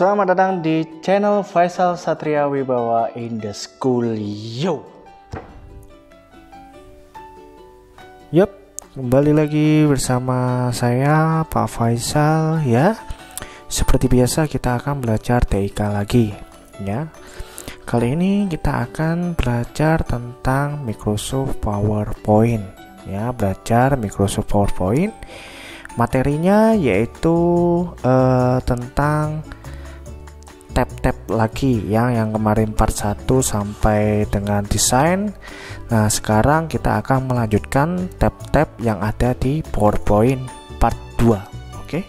Selamat datang di channel Faisal Satria Wibawa in the School. Yo. Yup, kembali lagi bersama saya Pak Faisal ya. Seperti biasa kita akan belajar TIK lagi ya. Kali ini kita akan belajar tentang Microsoft PowerPoint ya, belajar Microsoft PowerPoint. Materinya yaitu tentang tab-tab lagi ya, yang kemarin part 1 sampai dengan desain. Nah, sekarang kita akan melanjutkan tab-tab yang ada di PowerPoint part 2. Oke.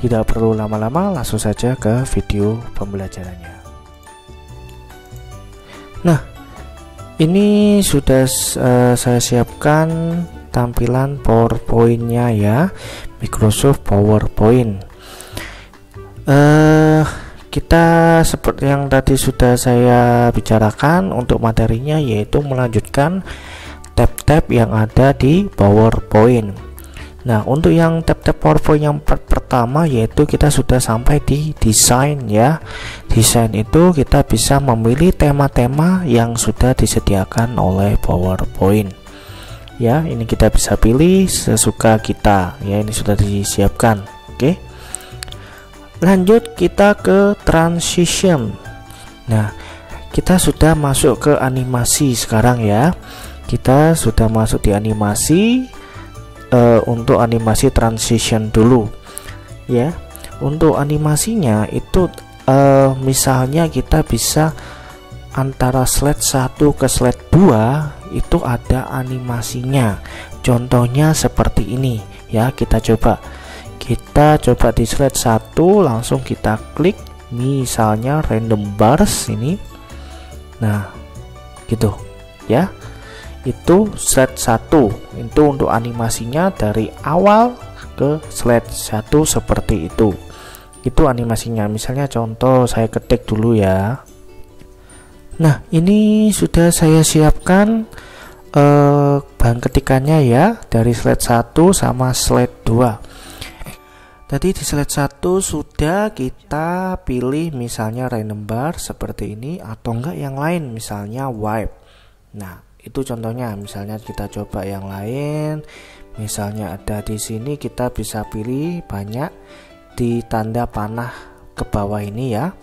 Tidak perlu lama-lama, langsung saja ke video pembelajarannya. Nah, ini sudah saya siapkan tampilan PowerPoint-nya ya, Microsoft PowerPoint. Kita seperti yang tadi sudah saya bicarakan, untuk materinya yaitu melanjutkan tab-tab yang ada di PowerPoint. Nah, untuk yang tab-tab PowerPoint yang pertama yaitu kita sudah sampai di desain ya. Desain itu kita bisa memilih tema-tema yang sudah disediakan oleh PowerPoint. Ya, ini kita bisa pilih sesuka kita ya, ini sudah disiapkan. Oke. Lanjut kita ke transition. Nah, kita sudah masuk ke animasi sekarang ya. Kita sudah masuk di animasi. Untuk animasi transition dulu ya. Untuk animasinya itu misalnya kita bisa antara slide 1 ke slide 2 itu ada animasinya. Contohnya seperti ini ya, kita coba di slide 1, langsung kita klik misalnya random bars ini. Nah, gitu ya. Itu slide 1. Itu untuk animasinya dari awal ke slide 1 seperti itu. Itu animasinya. Misalnya contoh saya ketik dulu ya. Nah, ini sudah saya siapkan bahan ketikannya ya, dari slide 1 sama slide 2. Tadi di slide 1 sudah kita pilih misalnya random bar seperti ini, atau enggak yang lain misalnya wipe. Nah, itu contohnya. Misalnya kita coba yang lain, misalnya ada di sini, kita bisa pilih banyak di tanda panah ke bawah ini ya.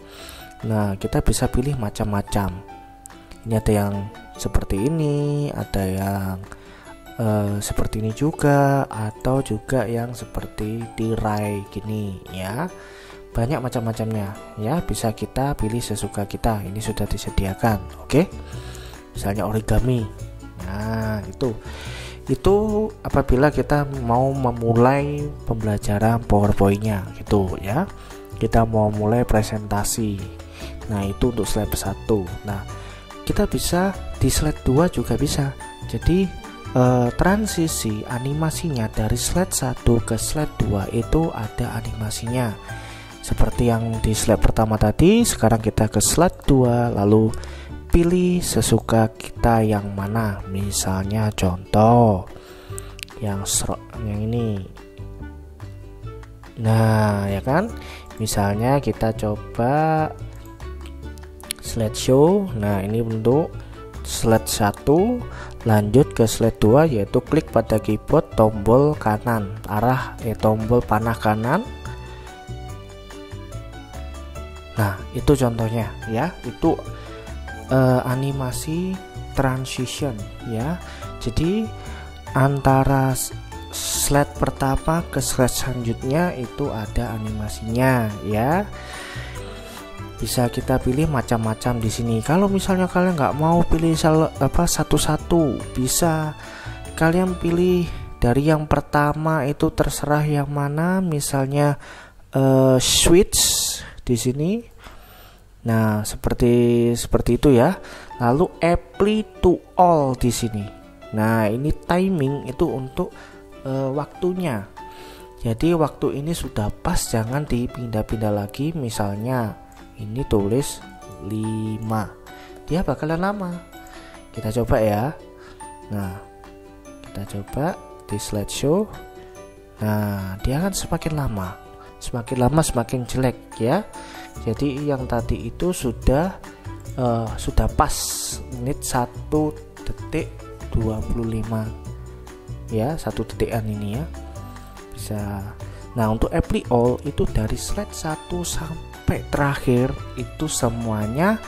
Nah, kita bisa pilih macam-macam. Ini ada yang seperti ini, ada yang seperti ini juga, atau juga yang seperti tirai gini ya. Banyak macam-macamnya ya, bisa kita pilih sesuka kita. Ini sudah disediakan. Oke. Misalnya origami. Nah, itu apabila kita mau memulai pembelajaran PowerPoint-nya gitu ya. Kita mau mulai presentasi. Nah, itu untuk slide 1. Nah, kita bisa di slide 2 juga bisa. Jadi transisi animasinya dari slide 1 ke slide 2 itu ada animasinya. Seperti yang di slide pertama tadi, sekarang kita ke slide 2, lalu pilih sesuka kita yang mana. Misalnya contoh yang ini. Nah, ya kan? Misalnya kita coba slideshow. Nah, ini untuk slide 1. Lanjut ke slide 2, yaitu klik pada keyboard tombol kanan, tombol panah kanan. Nah, itu contohnya ya. Itu animasi transition ya. Jadi antara slide pertama ke slide selanjutnya itu ada animasinya ya. Bisa kita pilih macam-macam di sini. Kalau misalnya kalian nggak mau pilih satu-satu, bisa kalian pilih dari yang pertama itu, terserah yang mana. Misalnya switch di sini. Nah, seperti itu ya. Lalu apply to all di sini. Nah, ini timing itu untuk waktunya. Jadi waktu ini sudah pas, jangan dipindah-pindah lagi. Misalnya ini tulis 5, dia bakalan lama. Kita coba ya. Nah, kita coba di slideshow. Nah, dia akan semakin lama semakin jelek ya. Jadi yang tadi itu sudah pas menit 1 detik 25 ya, 1 detikan ini ya bisa. Nah untuk apply all itu dari slide 1 sampai terakhir itu semuanya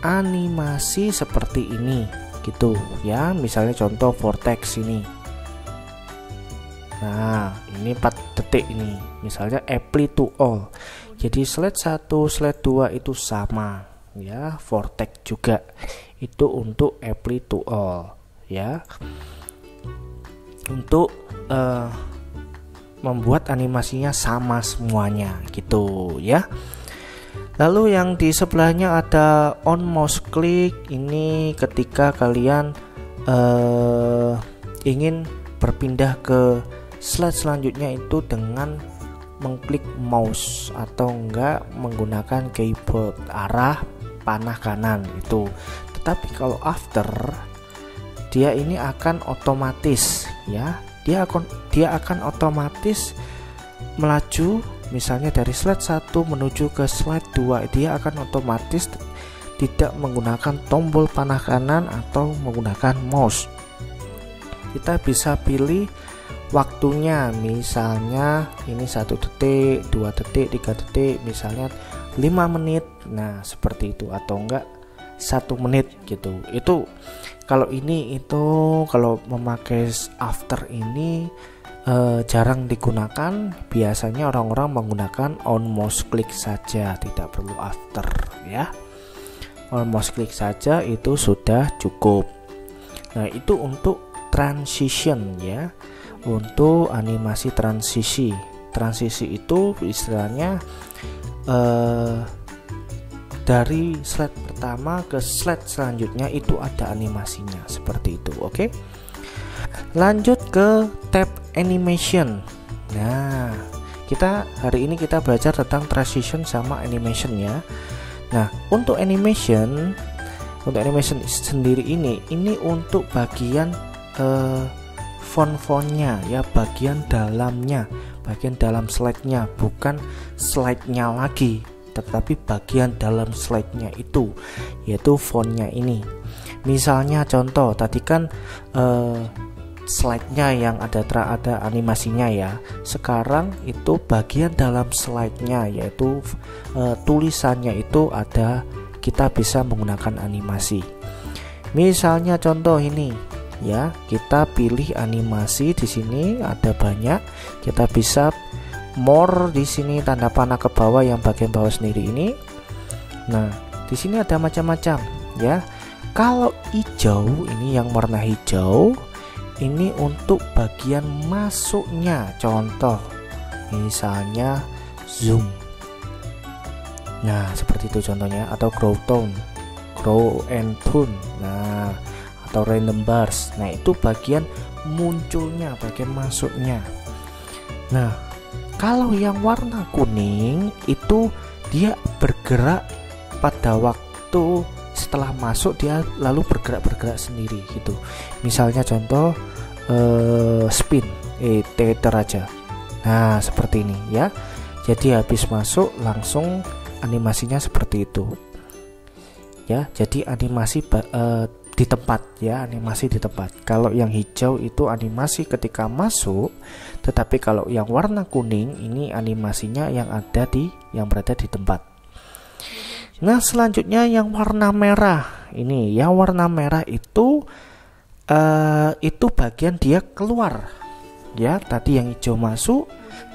animasi seperti ini gitu ya. Misalnya contoh vortex ini, nah ini 4 detik ini misalnya apply to all. Jadi slide 1 slide 2 itu sama ya, vortex juga itu untuk apply to all ya, untuk membuat animasinya sama semuanya gitu ya. Lalu yang di sebelahnya ada on mouse click. Ini ketika kalian ingin berpindah ke slide selanjutnya itu dengan mengklik mouse atau enggak menggunakan keyboard arah panah kanan itu. Tetapi kalau after, dia ini akan otomatis ya, dia akan otomatis melaju. Misalnya dari slide 1 menuju ke slide 2, dia akan otomatis tidak menggunakan tombol panah kanan atau menggunakan mouse. Kita bisa pilih waktunya, misalnya ini 1 detik, 2 detik, 3 detik, misalnya 5 menit. Nah seperti itu, atau enggak 1 menit gitu. Itu kalau ini itu kalau memakai after ini jarang digunakan. Biasanya orang-orang menggunakan on mouse click saja, tidak perlu after ya. On mouse click saja itu sudah cukup. Nah itu untuk transition ya, untuk animasi transisi. Transisi itu istilahnya dari slide pertama ke slide selanjutnya itu ada animasinya seperti itu. Oke. Lanjut ke tab animation. Nah, hari ini kita belajar tentang transition sama animation ya. Nah, untuk animation sendiri ini untuk bagian font-fontnya ya, bagian dalamnya, bagian dalam slide-nya, bukan slide-nya lagi, tetapi bagian dalam slide-nya itu, yaitu fontnya ini. Misalnya contoh tadi kan slide-nya yang ada animasinya ya. Sekarang itu bagian dalam slide-nya, yaitu tulisannya itu ada, kita bisa menggunakan animasi. Misalnya contoh ini ya, kita pilih animasi di sini ada banyak. Kita bisa more di sini, tanda panah ke bawah yang bagian bawah sendiri ini. Nah, di sini ada macam-macam ya. Kalau hijau ini, yang warna hijau ini untuk bagian masuknya. Contoh misalnya zoom. Nah, seperti itu contohnya, atau grow and tone. Nah, atau random bars. Nah, itu bagian munculnya, bagian masuknya. Nah, kalau yang warna kuning itu dia bergerak pada waktu setelah masuk, dia lalu bergerak sendiri gitu. Misalnya contoh spin tether aja. Nah, seperti ini ya. Jadi habis masuk langsung animasinya seperti itu. Ya, jadi animasi di tempat ya, animasi di tempat. Kalau yang hijau itu animasi ketika masuk, tetapi kalau yang warna kuning ini animasinya yang berada di tempat. Nah, selanjutnya yang warna merah. Ini yang warna merah itu bagian dia keluar. Ya, tadi yang hijau masuk,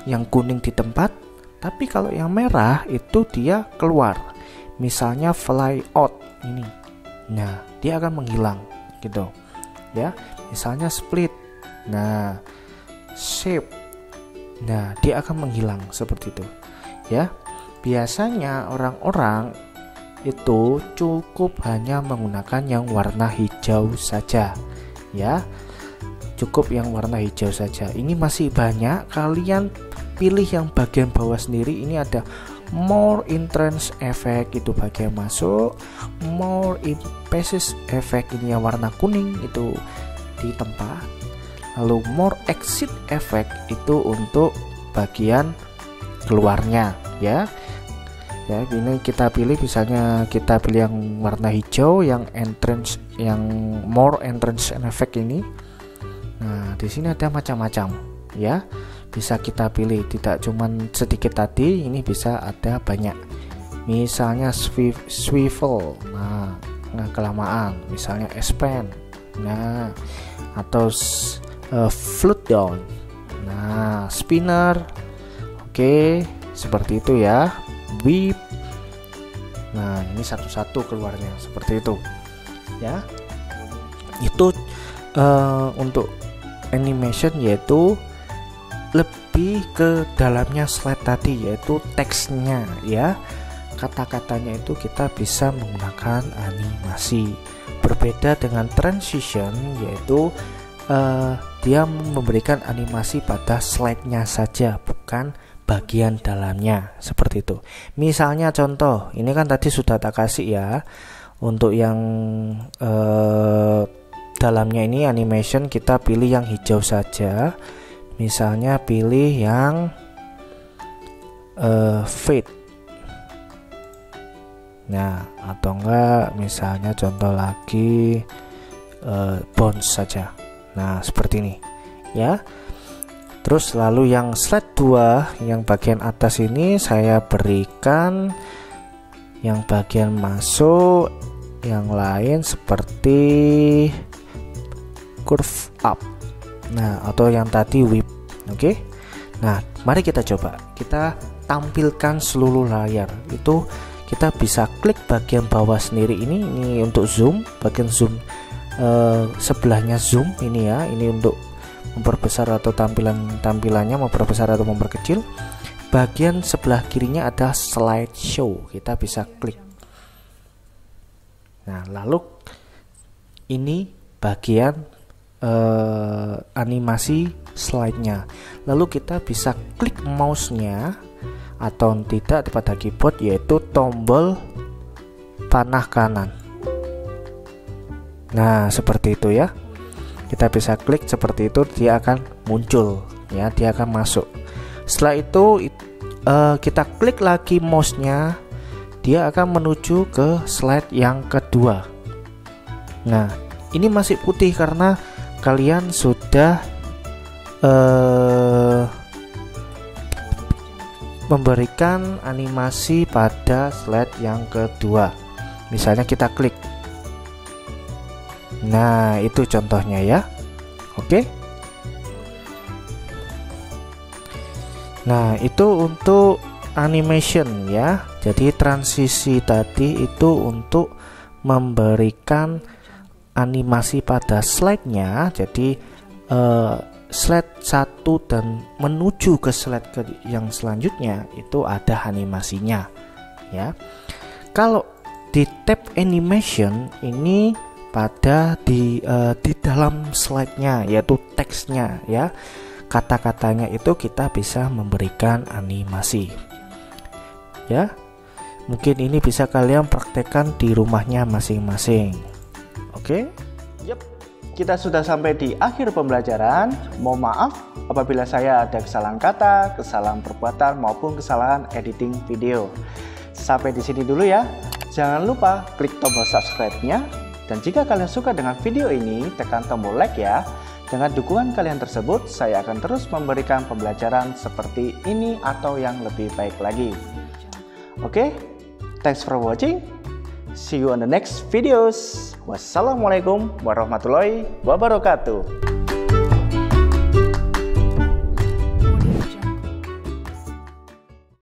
yang kuning di tempat, tapi kalau yang merah itu dia keluar. Misalnya fly out ini. Nah, dia akan menghilang gitu. Ya, misalnya split. Nah, shape. Nah, dia akan menghilang seperti itu. Ya. Biasanya orang-orang itu cukup hanya menggunakan yang warna hijau saja ya, cukup yang warna hijau saja. Ini masih banyak, kalian pilih yang bagian bawah sendiri. Ini ada more entrance effect, itu bagian masuk. More passage effect, ini yang warna kuning, itu di tempat. Lalu more exit effect itu untuk bagian keluarnya ya. Ya, ini kita pilih, misalnya kita pilih yang warna hijau, yang entrance, yang more entrance and effect ini. Nah, di sini ada macam-macam ya. Bisa kita pilih, tidak cuman sedikit tadi, ini bisa ada banyak. Misalnya swivel, nah kelamaan, misalnya expand, nah atau float down, nah spinner, oke, seperti itu ya. Whip, nah ini satu-satu keluarnya seperti itu ya. Itu untuk animation, yaitu lebih ke dalamnya slide tadi, yaitu teksnya ya. Kata-katanya itu kita bisa menggunakan animasi. Berbeda dengan transition, yaitu dia memberikan animasi pada slide-nya saja, bukan bagian dalamnya, seperti itu. Misalnya contoh, ini kan tadi sudah tak kasih ya. Untuk yang dalamnya ini animation, kita pilih yang hijau saja. Misalnya pilih yang fade. Nah, atau enggak misalnya contoh lagi bounce saja. Nah, seperti ini ya. Terus lalu yang slide 2, yang bagian atas ini saya berikan yang bagian masuk, yang lain seperti curve up. Nah, atau yang tadi whip. Oke. Nah, mari kita coba. Kita tampilkan seluruh layar. Itu kita bisa klik bagian bawah sendiri ini untuk zoom, bagian zoom sebelahnya zoom ini ya. Ini untuk memperbesar atau tampilannya memperbesar atau memperkecil. Bagian sebelah kirinya ada slideshow, kita bisa klik. Nah, lalu ini bagian animasi slide-nya. Lalu kita bisa klik mouse-nya atau tidak pada keyboard, yaitu tombol panah kanan. Nah, seperti itu ya. Kita bisa klik seperti itu, dia akan muncul ya, dia akan masuk. Setelah itu kita klik lagi mouse-nya, dia akan menuju ke slide yang kedua. Nah, ini masih putih karena kalian sudah memberikan animasi pada slide yang kedua. Misalnya kita klik. Nah, itu contohnya ya. Oke. Nah, itu untuk animation ya. Jadi transisi tadi itu untuk memberikan animasi pada slide-nya. Jadi slide 1 dan menuju ke slide yang selanjutnya itu ada animasinya ya. Kalau di tab animation ini pada di dalam slide-nya, yaitu teksnya ya, kata-katanya itu kita bisa memberikan animasi ya. Mungkin ini bisa kalian praktekkan di rumahnya masing-masing. Oke. Yep, kita sudah sampai di akhir pembelajaran. Mohon maaf apabila saya ada kesalahan kata, kesalahan perbuatan maupun kesalahan editing video. Sampai di sini dulu ya. Jangan lupa klik tombol subscribe-nya. Dan jika kalian suka dengan video ini, tekan tombol like ya. Dengan dukungan kalian tersebut, saya akan terus memberikan pembelajaran seperti ini atau yang lebih baik lagi. Oke, thanks for watching. See you on the next videos. Wassalamualaikum warahmatullahi wabarakatuh.